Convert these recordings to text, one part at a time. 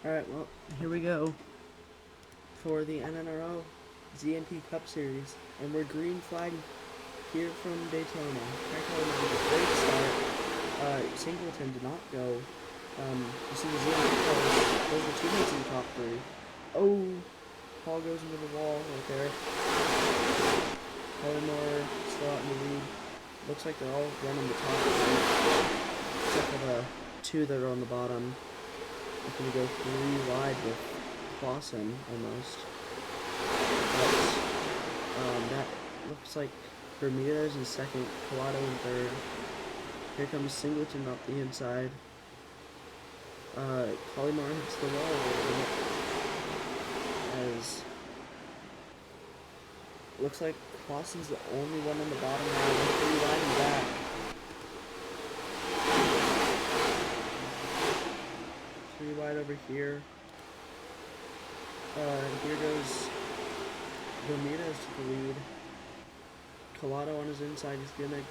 Alright, well, here we go for the NNRL ZMP Cup Series, and we're green flag here from Daytona. Great start. Singleton did not go. You see the ZMP cars, those are teammates in the top three. Oh, Paul goes into the wall right there. Cullimore still out in the lead. Looks like they're all running the top three, except for the two that are on the bottom. I'm going to go 3 wide with Clausen almost. But that looks like Bermudez in second, Collado in third. Here comes Singleton up the inside. Cullimore hits the wall a little bit. As looks like Clausen's the only one on the bottom now, 3 wide and back. Wide over here. Here goes Bermudez to the lead. Collado on his inside, he's gonna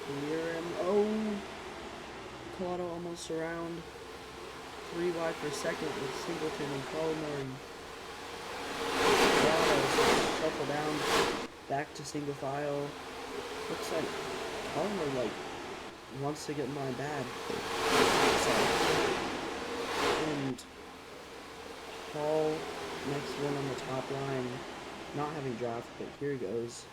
clear him. Oh! Collado almost around. 3 wide for second with Singleton and Cullimore. Collado shuffle down, back to single file. Looks like Cullimore wants to get in line bad. And Hall, next one on the top line, not having draft, but here he goes.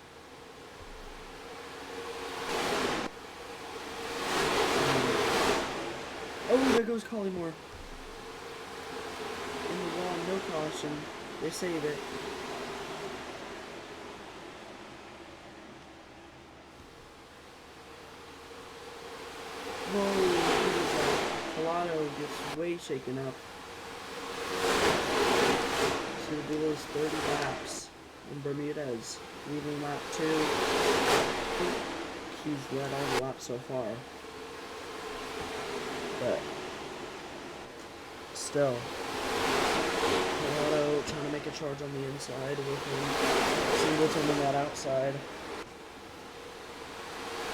Oh, there goes Cullimore. In the wall, no caution. They save it. Whoa. Collado gets way shaken up. So the Duels 30 laps. And Bermudez leading lap 2. He's led all the laps so far. But still, Collado trying to make a charge on the inside with him. Singleton on that outside.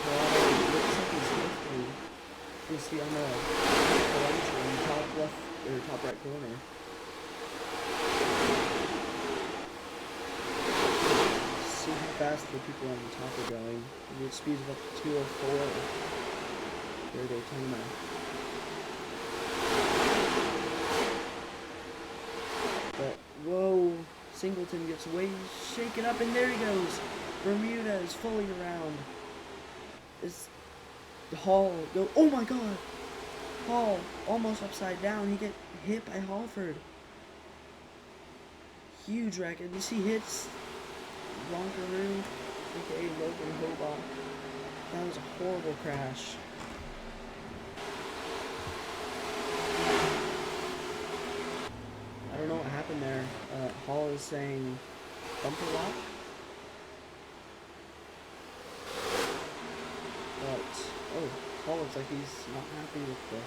Collado looks like he's lifting. You see on the top left or top right corner. See how fast the people on the top are going. And it speeds up to 204 here at Daytona. But whoa, Singleton gets way shaken up, and there he goes. Bermudez fully around. Hall go, oh my god! Hall almost upside down. He get hit by Halford. Huge wreck. And you see hits Ronkaroo, aka Logan Hobart. That was a horrible crash. I don't know what happened there. Hall is saying bumper lock. But oh, Paul looks like he's not happy with the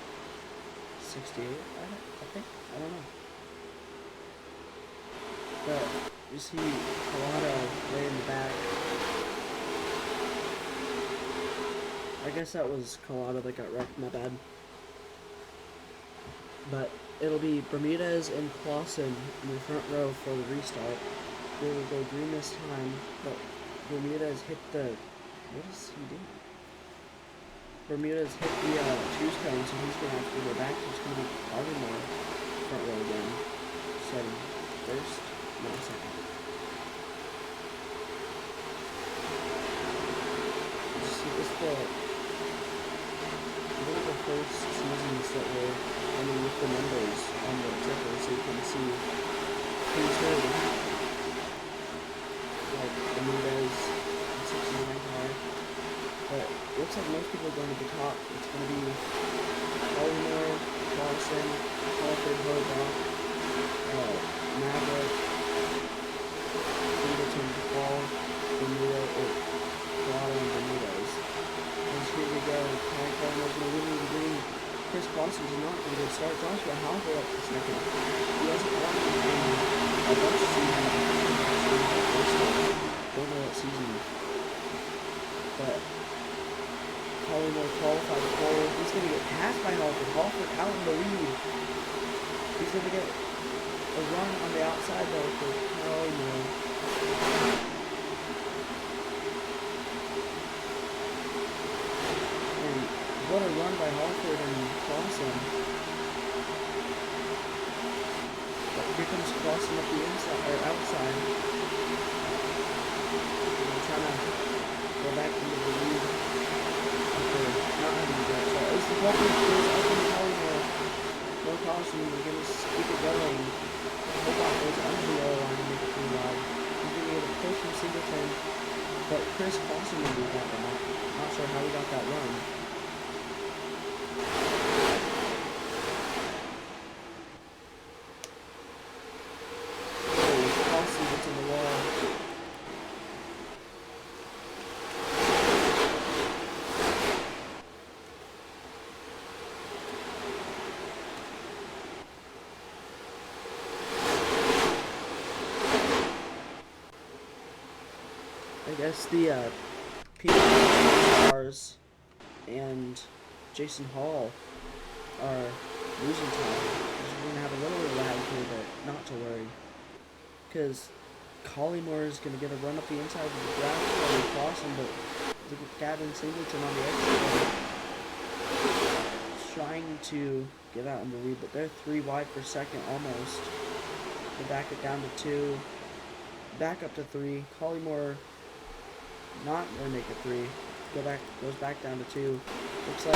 68, I think. I don't know. But you see Collado way in the back. I guess that was Collado that got wrecked, my bad. But it'll be Bermudez and Clausen in the front row for the restart. They will go green this time, but Bermudez hit the... What is he doing? Bermudez hit the choose cone, so he's going to have to go back. He's going to be Cullimore front row again. Starting first, no, second. You see, this is the first seasons that we're running with the numbers on the ticker, so you can see who's who. Like Bermudez, 69 car. But it looks like most people are going to the top. It's going to be Cullimore, Clausen, Halford, Hobart, Maverick, Singleton, Paul, Bermudez, or Collado and Bermudez. And here we go. Cullimore's going to win the green. Chris Clausen's not going to get a start. Joshua Halford up to second. He hasn't won a bunch of seasons. Don't know what season. But Cullimore qualified the pole. He's going to get passed by Halford. Halford out in the lead. He's gonna get a run on the outside though for Collymore. And what a run by Halford and Clausen. But here comes Clausen up the inside or outside. And trying to go back into the lead after not having that. So as the ball goes up in Collymore, no caution, we're gonna keep it going. Hobart goes under the yellow line and make it pretty wide. He's gonna get a push from Singleton, but Chris Clausen will do that route. Not sure how he got that run. Oh, Clausen gets in the wall. I guess the Peter Stars and Jason Hall are losing time. We're gonna have a little bit of lag here, but not to worry. Because Collymore is gonna get a run up the inside of the ground from Clausen, but look at Gavin Singleton on the exit. Trying to get out in the lead, but they're 3 wide per second almost. They back it down to 2. Back up to 3. Collymore not gonna make it 3. Goes back down to 2. Looks like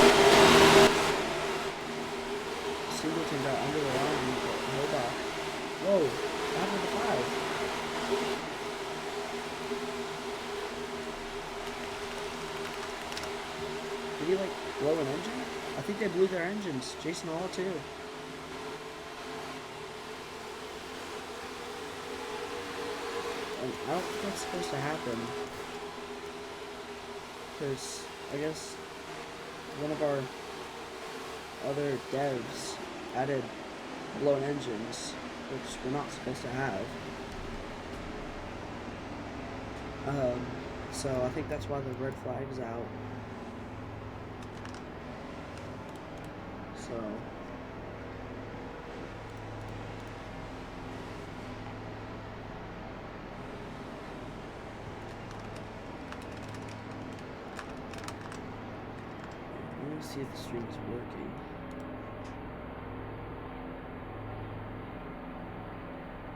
Singleton got under the line. Hobart. Whoa, down to the 5. Did he like blow an engine? I think they blew their engines. Jason Hall too. And I don't think that's supposed to happen. Because I guess one of our other devs added blown engines, which we're not supposed to have. So I think that's why the red flag's out. So let me see if the stream is working.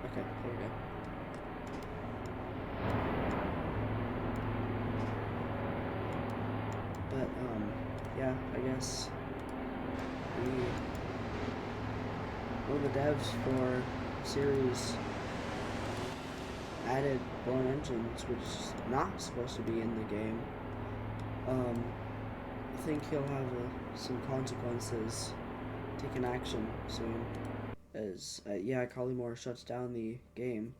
Okay, there we go. But yeah, I guess one of the devs for series added blown engines, which is not supposed to be in the game. I think he'll have some consequences, taking action soon, as yeah, Collymore shuts down the game.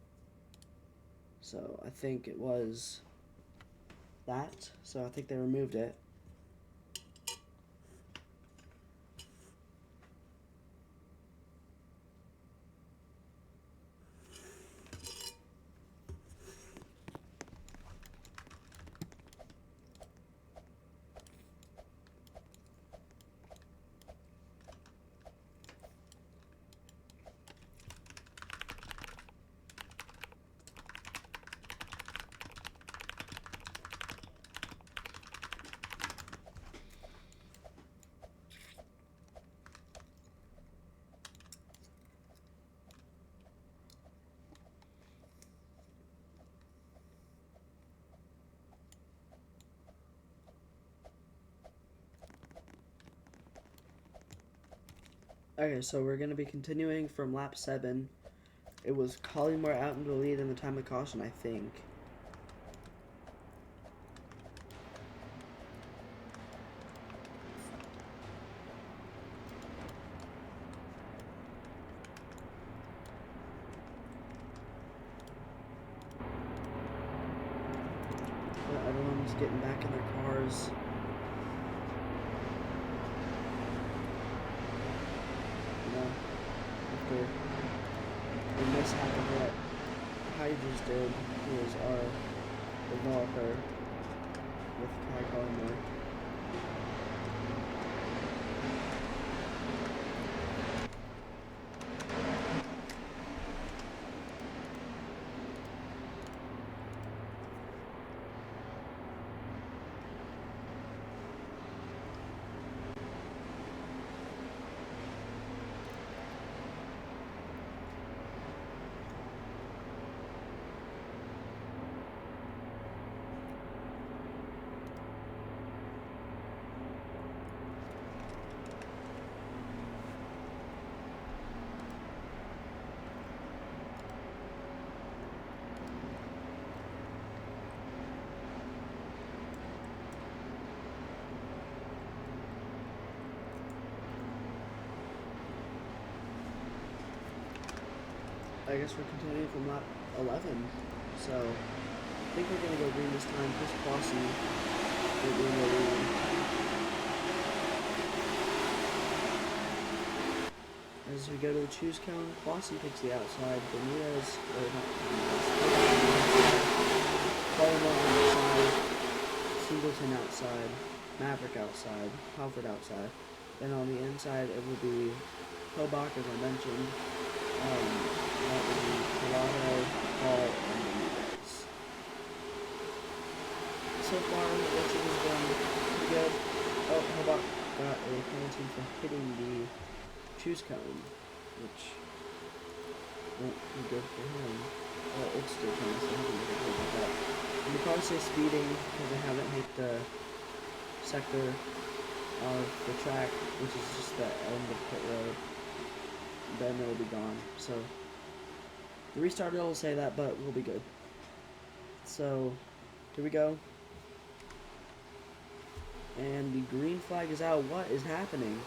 So I think it was that. So I think they removed it. Okay, so we're going to be continuing from lap 7. It was Collymore out in the lead in the time of caution, I think. But everyone's getting back in their cars. After the mishap of what Hydras did, who was our developer with Kai Collymore. I guess we're continuing from lap 11. So I think we're gonna go green this time. Chris Clausen will be in the lead. As we go to the choose cone, Clausen picks the outside. Bermudez, or not Bermudez, Coleman outside, Singleton outside, Maverick outside, Halford outside. Then on the inside, it will be Hobach, as I mentioned. That would be Collado, Hall, and Bermudez. So far, Richard has done pretty good. Oh, Hobach got a penalty for hitting the choose cone, which won't be good for him. Well, it's still kind of something to do about that. And you probably say speeding because they haven't hit the sector of the track, which is just the end of pit road. Then it'll be gone. So the restarter will say that, but we'll be good. So here we go. And the green flag is out. What is happening?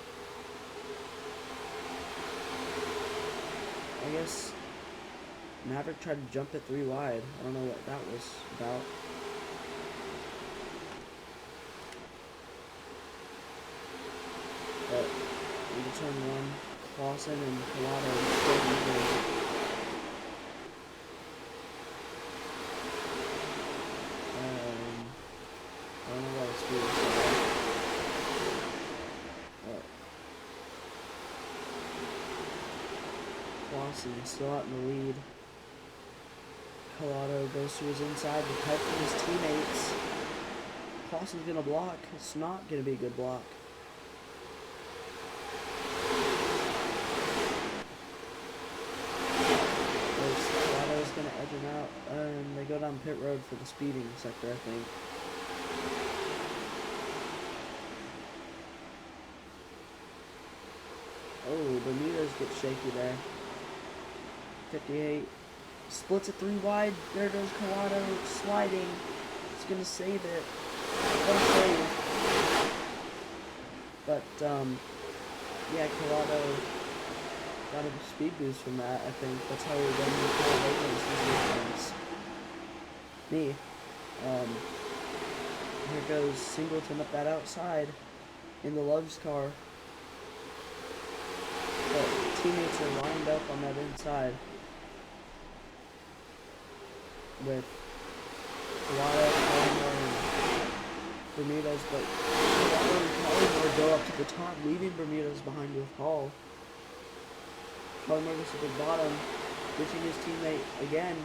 I guess Maverick tried to jump it 3 wide. I don't know what that was about. But into turn 1, Clausen and Collado still moving. I don't know why it's doing so. Clausen still out in the lead. Collado goes to his inside with help from his teammates. Clausen's gonna block. It's not gonna be a good block. Collado's gonna edge him out, and they go down pit road for the speeding sector, I think. Oh, Bermudez gets shaky there. 58. Splits it 3 wide. There goes Collado sliding. He's gonna save it. What a save. But, yeah, Collado got a speed boost from that, I think. That's how he won the Daytona. Me. Here goes Singleton up that outside in the Love's car. But teammates are lined up on that inside with Collado, Collymore, and Bermudez, but Collado and Collymore go up to the top, leaving Bermudez behind with Hall. Collymore goes to the bottom, ditching his teammate again,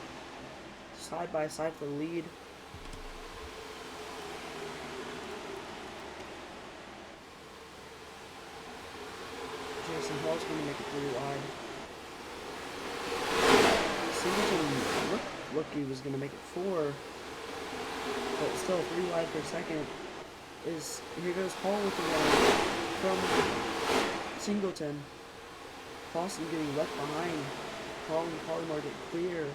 side by side for the lead. Jason Hall's going to make it 3 wide. Singleton looked he was going to make it 4, but still 3 wide per second. Here goes Hall with the run from Singleton. Clausen getting left behind. Hall and Collymore get clear.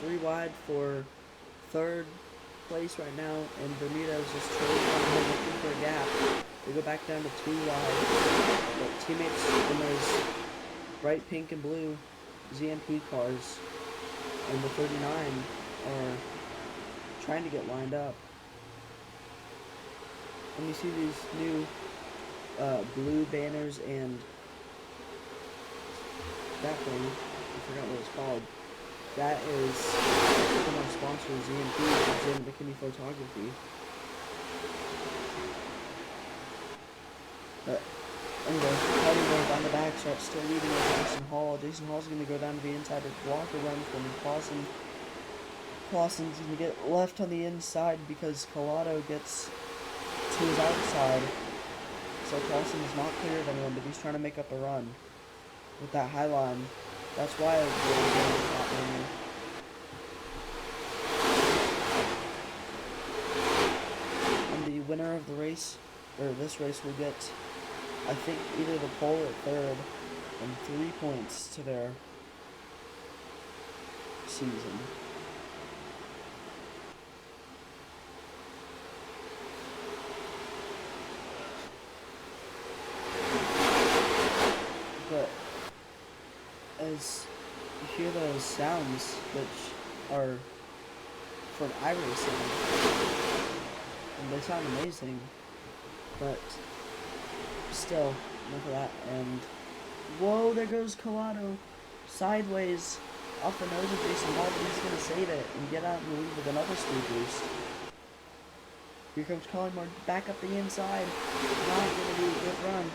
3 wide for 3rd place right now, and Bermudez just trailing on him, looking for a gap. They go back down to 2 wide. But teammates in those bright pink and blue ZMP cars and the 39 are trying to get lined up. And you see these new blue banners and that thing, I forgot what it's called. That is from our sponsor, ZMP, Zen Bikini Photography. But anyway, Collymore on the back starts still leading with Jason Hall. Jason Hall's going to go down to the inside to block a run from Clausen. Clausen's going to get left on the inside because Collado gets to his outside. So Clausen is not clear of anyone, but he's trying to make up a run with that high line. That's why I was really going to top runner. And the winner of the race, or this race, will get, I think, either the pole or 3rd, and 3 points to their season. sounds, which are for iRacing, and they sound amazing, but still, enough of that. And whoa, there goes Collado, sideways, off the nose of Jason Hall, but he's gonna save it and get out in the lead with another speed boost. Here comes Collymore back up the inside, not gonna be a good run.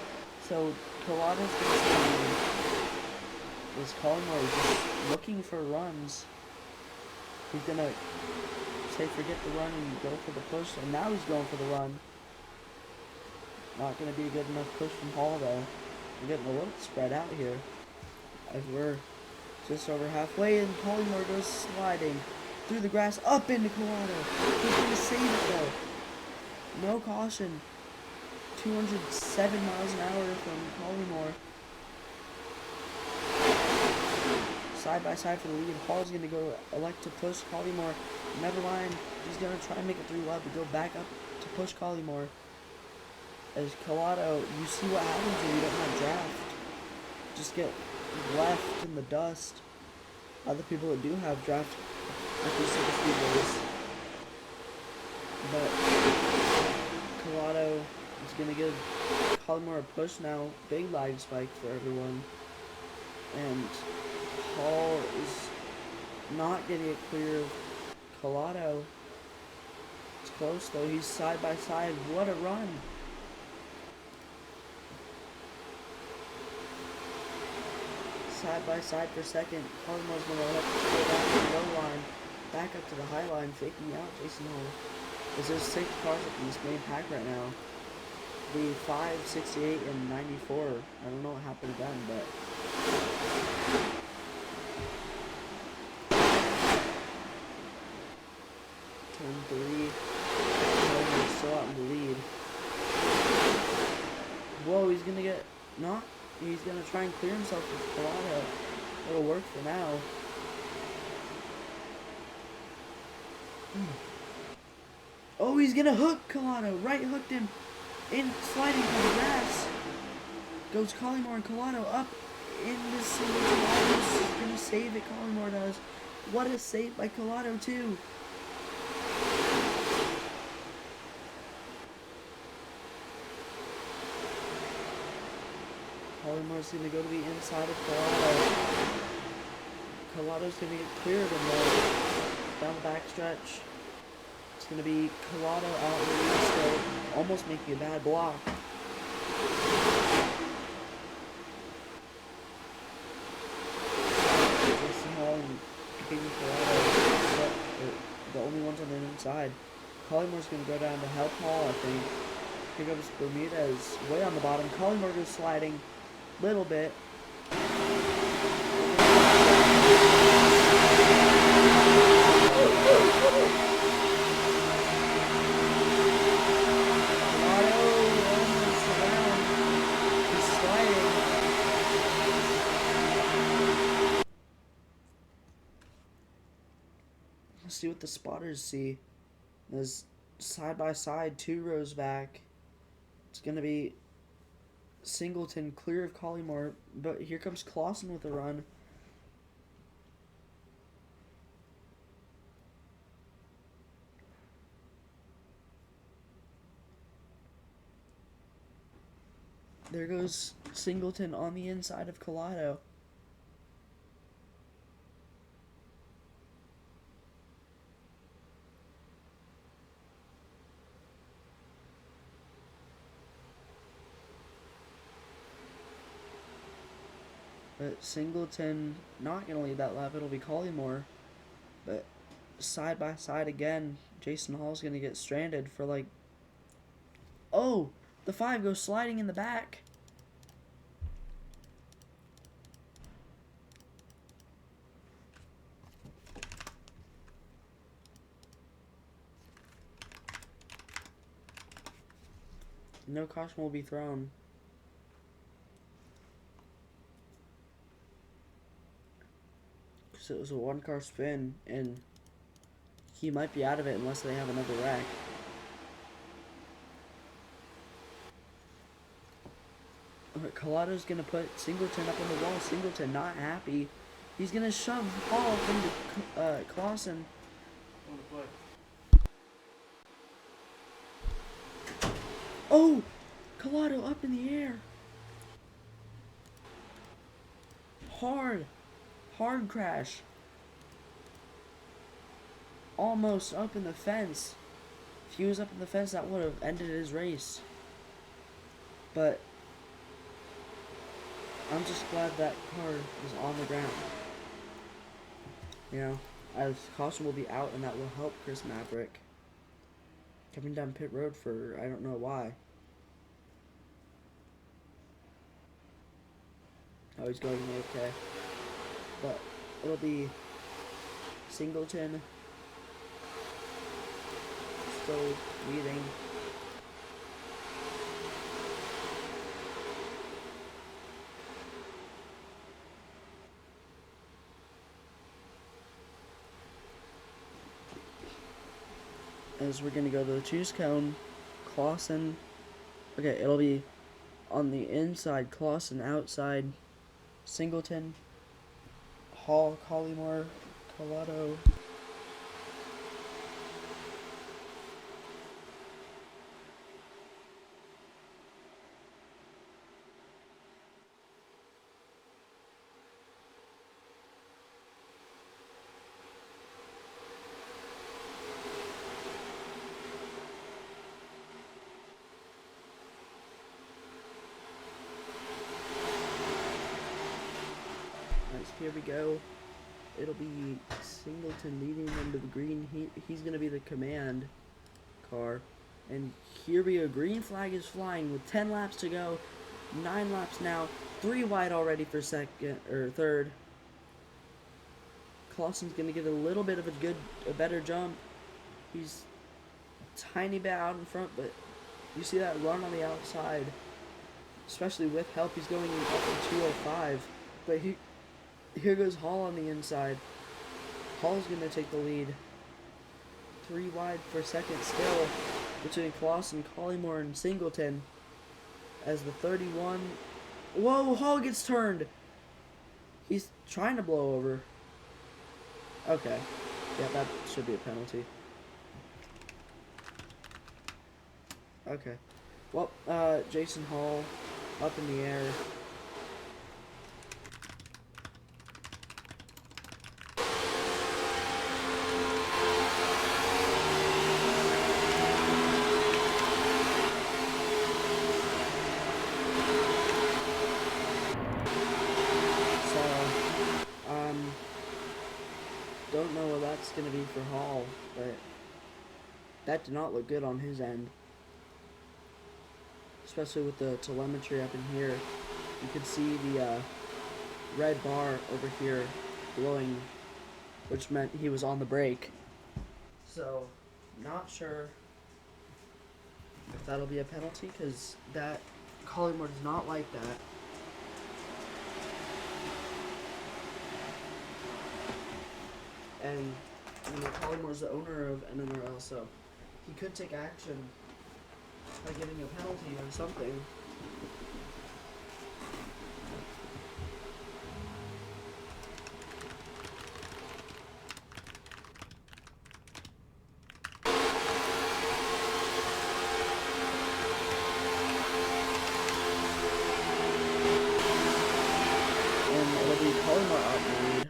So Collado's gonna stay. This Collymore is just looking for runs. He's gonna say forget the run and go for the push, and now he's going for the run. Not gonna be a good enough push from Hall though. We're getting a little spread out here, as we're just over halfway, and Collymore goes sliding through the grass up into Collado. He's gonna save it though. No caution. 207 miles an hour from Collymore. Side by side for the lead. Hall's gonna elect to push Collymore. Never mind. He's gonna try and make it through love to go back up to push Collymore. As Collado, you see what happens when you don't have draft. Just get left in the dust. Other people that do have draft, like these super speedways. But Collado is gonna give Collymore a push now. Big lag spike for everyone. And Hall is not getting it clear of Collado. It's close though. He's side by side. What a run! Side by side for second. Collymore's gonna let go back to the low line, back up to the high line, faking out Jason Hall. As there's 6 cars up in this main pack right now. The 5, 68, and 94. I don't know what happened to them, but turn 3. Collymore's still out in the lead. Whoa, he's gonna get not. He's gonna try and clear himself with Collado. It'll work for now. Oh, he's gonna hook Collado. Right hooked him. In sliding through the grass. Goes Collymore and Collado up in this single Collado. He's gonna save it. Collymore does. What a save by Collado too. Collymore's gonna go to the inside of Collado. Collado's gonna get cleared in the down the backstretch. It's gonna be Collado out in the lead still, almost making a bad block. Jason Hall and picking Collado, but the only ones on the inside. Collymore's gonna go down to help Hall, I think. Here comes Bermudez way on the bottom. Collymore goes sliding. Little bit. Let's see what the spotters see. There's side by side, 2 rows back. It's gonna be Singleton clear of Collymore, but here comes Clausen with a run. There goes Singleton on the inside of Collado. But Singleton not going to lead that lap. It'll be Collymore. But side by side again, Jason Hall's going to get stranded for like... Oh! The 5 goes sliding in the back. No caution will be thrown. So it was a 1-car spin, and he might be out of it unless they have another wreck. But Collado's going to put Singleton up on the wall. Singleton not happy. He's gonna shove Hall into Clausen. Oh! Collado up in the air. Hard crash. Almost up in the fence. If he was up in the fence, that would have ended his race. But I'm just glad that car is on the ground. You know, as caution will be out, and that will help Chris Maverick coming down pit road for I don't know why. Oh, he's going okay. But it'll be Singleton still leading. As we're gonna go to the choose cone, Clausen. Okay, it'll be on the inside, Clausen outside, Singleton, Hall, Collymore, Collado. Here we go. It'll be Singleton leading into the green. He's going to be the command car. And here we go. Green flag is flying with 10 laps to go. 9 laps now. 3 wide already for second or third. Clausen's going to get a little bit of a better jump. He's a tiny bit out in front, but you see that run on the outside. Especially with help, he's going up in 205. But here goes Hall on the inside. Hall's going to take the lead. 3 wide for second still between Clausen, Collymore, and Singleton. As the 31... Whoa, Hall gets turned! He's trying to blow over. Okay. Yeah, that should be a penalty. Okay. Well, Jason Hall up in the air. Don't know what that's going to be for Hall, but that did not look good on his end. Especially with the telemetry up in here. You could see the red bar over here glowing, which meant he was on the brake. So, not sure if that'll be a penalty, because that Collymore does not like that. And, you know, Collymore's the owner of NNRL, so he could take action by giving a penalty or something. And it'll be Collymore out in the lead.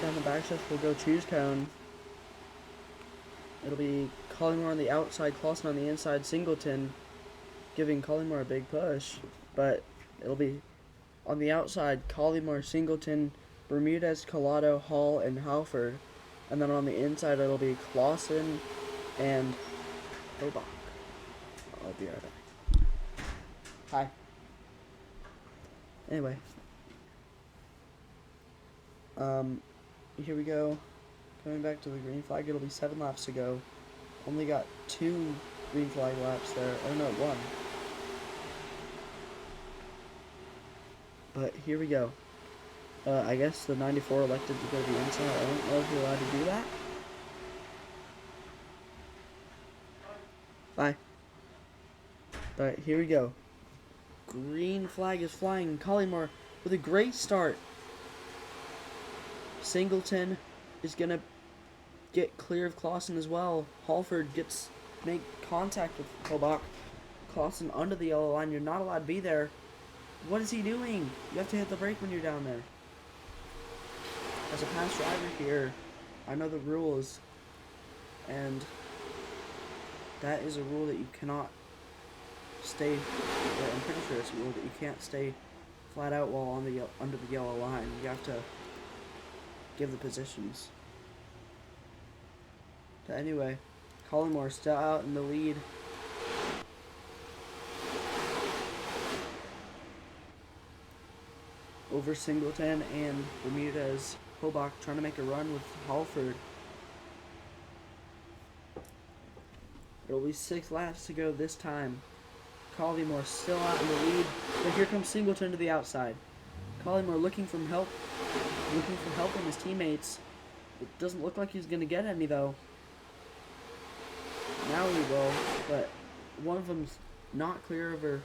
Down the back stretch, we'll go choose cone. It'll be Collymore on the outside, Clausen on the inside, Singleton giving Collymore a big push. But it'll be on the outside, Collymore, Singleton, Bermudez, Collado, Hall, and Halford. And then on the inside, it'll be Clausen and Hobach. I'll be right back. Hi. Anyway. Here we go. Coming back to the green flag, it'll be 7 laps to go. Only got 2 green flag laps there. Oh no, 1. But here we go. I guess the 94 elected to go to the inside. I don't know if you're allowed to do that. But here we go. Green flag is flying. Collymore with a great start. Singleton is going to get clear of Clausen as well. Halford make contact with Hobach. Clausen under the yellow line. You're not allowed to be there. What is he doing? You have to hit the brake when you're down there. As a past driver here, I know the rules, and that is a rule that you cannot stay. I'm pretty sure it's a rule that you can't stay flat out while on the under the yellow line. You have to give the positions. But anyway, Collymore still out in the lead. Over Singleton and Bermudez. Hobach trying to make a run with Halford. It'll be 6 laps to go this time. Collymore still out in the lead, but here comes Singleton to the outside. Collymore looking for help from his teammates. It doesn't look like he's going to get any though. Now he will, but one of them's not clear over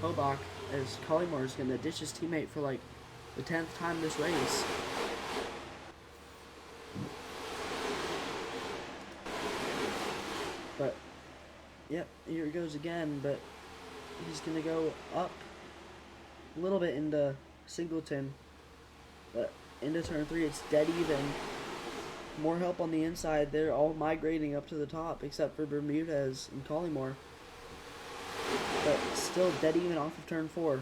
Hobach, as Collymore is going to ditch his teammate for like the 10th time this race. But, yep, here it goes again, but he's going to go up a little bit into Singleton, but into turn 3 it's dead even. More help on the inside. They're all migrating up to the top except for Bermudez and Collymore. But still dead even off of turn 4.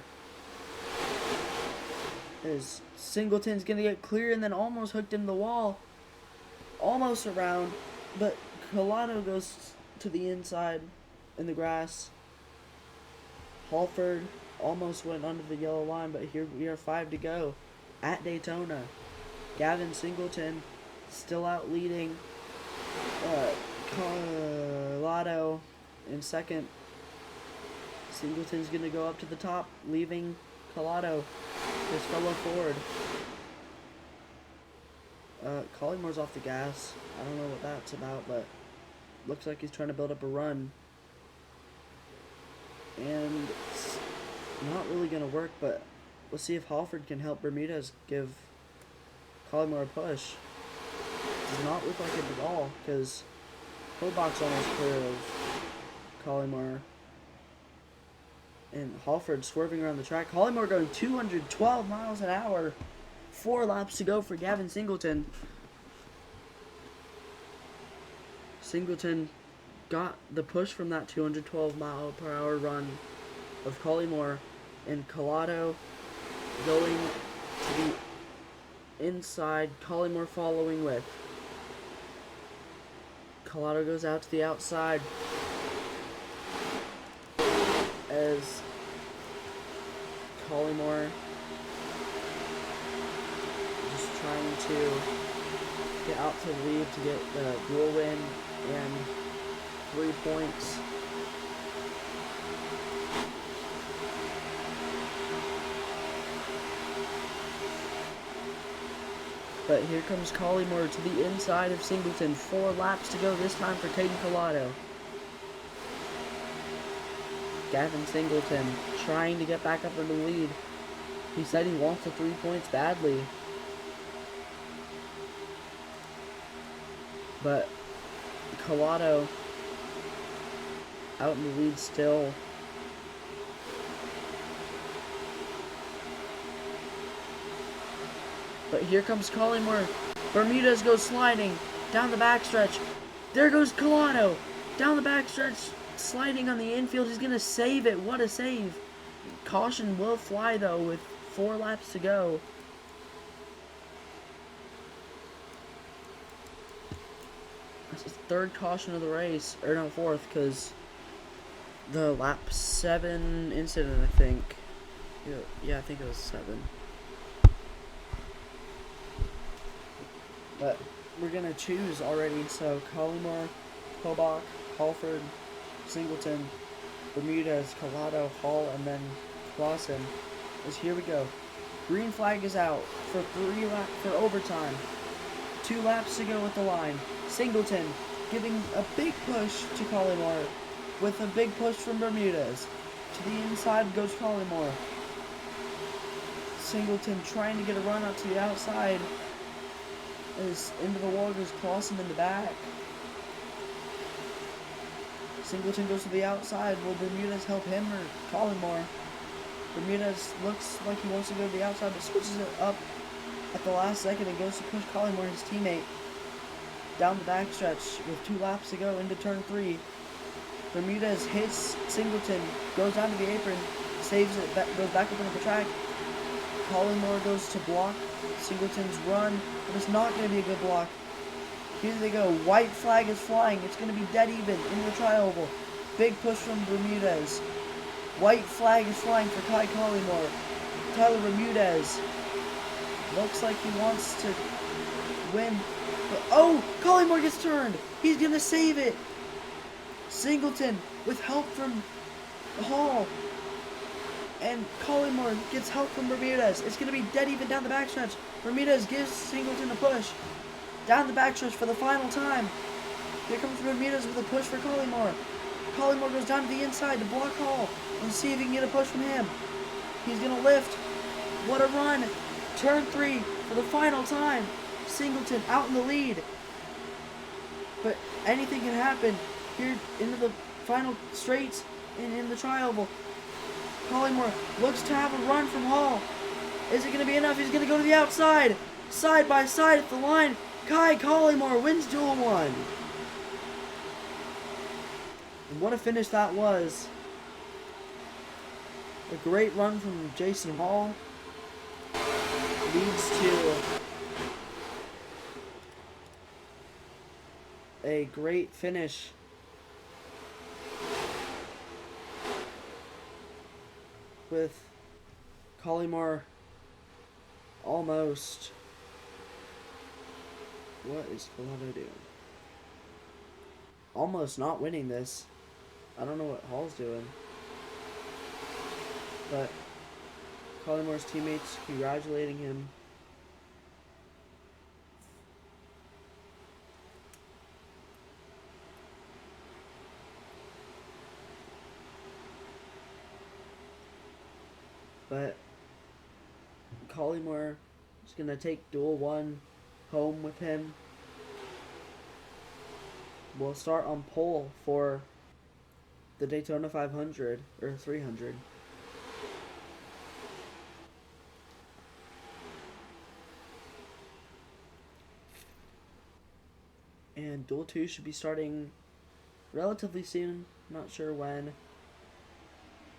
As Singleton's going to get clear and then almost hooked into the wall. Almost around, but Collado goes to the inside in the grass. Halford almost went under the yellow line, but here we are 5 to go at Daytona. Gavin Singleton still out leading. Collado in second. Singleton's going to go up to the top, leaving Collado, his fellow Ford. Collymore's off the gas. I don't know what that's about, but looks like he's trying to build up a run. And it's not really going to work, but we'll see if Halford can help Bermudez give Collymore a push. Does not look like it at all, because Hobach's almost clear of Collymore. And Halford swerving around the track. Collymore going 212 miles an hour. 4 laps to go for Gavin Singleton. Singleton got the push from that 212 mile per hour run of Collymore. And Collado going to the inside. Collymore following with. Collado goes out to the outside. As Collymore just trying to get out to the lead to get the dual win and 3 points. But here comes Collymore to the inside of Singleton. 4 laps to go this time for Caden Collado. Gavin Singleton trying to get back up in the lead. He said he wants the 3 points badly. But Collado out in the lead still. But here comes Collymore. Bermudez goes sliding down the backstretch. There goes Collado down the backstretch. Sliding on the infield, he's going to save it. What a save. Caution will fly, though, with 4 laps to go. That's his 3rd caution of the race. Or no, 4th, because the lap 7 incident, I think. Yeah, I think it was 7. But we're going to choose already. So, Collymore, Hobach, Halford, Singleton, Bermudez, Collado, Hall, and then Clausen. Here we go. Green flag is out for overtime. 2 laps to go with the line. Singleton giving a big push to Collymore. with a big push from Bermudez. To the inside goes Collymore. Singleton trying to get a run out to the outside. As into the wall goes Clausen in the back. Singleton goes to the outside. Will Bermudez help him or Collymore? Bermudez looks like he wants to go to the outside, but switches it up at the last second and goes to push Collymore, his teammate, down the backstretch with 2 laps to go into turn 3. Bermudez hits Singleton, goes down to the apron, saves it, goes back up into the track. Collymore goes to block Singleton's run, but it's not going to be a good block. Here they go. White flag is flying. It's going to be dead even in the tri-oval. Big push from Bermudez. White flag is flying for Kai Collymore. Tyler Bermudez looks like he wants to win. But, oh! Collymore gets turned. He's going to save it. Singleton with help from Hall. And Collymore gets help from Bermudez. It's going to be dead even down the backstretch. Bermudez gives Singleton a push. Down the backstretch for the final time. Here comes Bermudez with a push for Collymore. Collymore goes down to the inside to block Hall and see if he can get a push from him. He's going to lift. What a run. Turn 3 for the final time. Singleton out in the lead. But anything can happen here into the final straights and in the tri-oval. Collymore looks to have a run from Hall. Is it going to be enough? He's going to go to the outside. Side by side at the line. Kai Collymore wins Duel 1. And what a finish that was. A great run from Jason Hall. Leads to a great finish with Collymore almost. What is Colado doing? Almost not winning this. I don't know what Hall's doing. But Collymore's teammates congratulating him. But Collymore is going to take Duel 1 home with him. We'll start on pole for the Daytona 500 or 300. And Duel 2 should be starting relatively soon. Not sure when.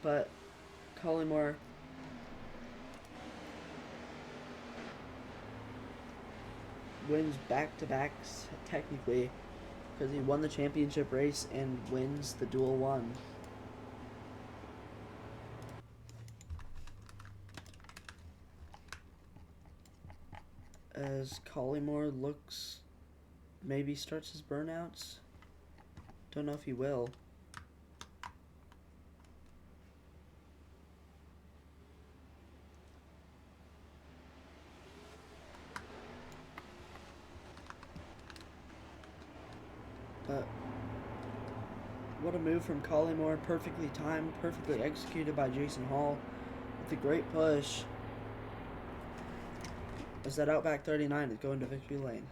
But Collymore wins back-to-backs technically because he won the championship race and wins the Duel 1. As Collymore looks, maybe starts his burnouts. Don't know if he will. But what a move from Collymore. Perfectly timed, perfectly executed by Jason Hall with a great push. As that Outback 39 is going to victory lane.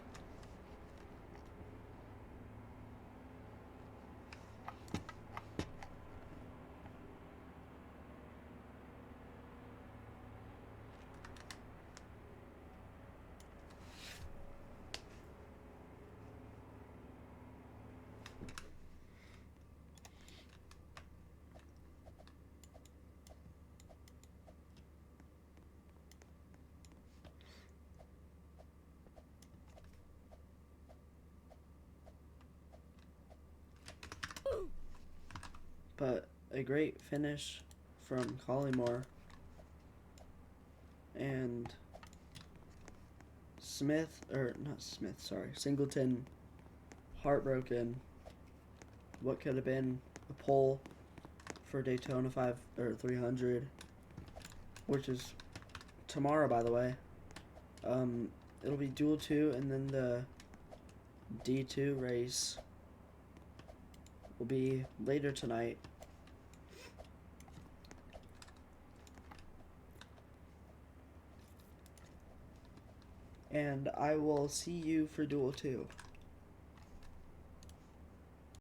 But a great finish from Collymore. And Singleton, heartbroken. What could have been a pole for Daytona 300, which is tomorrow, by the way. It'll be Duel 2 and then the D2 race will be later tonight. And I will see you for Duel 2.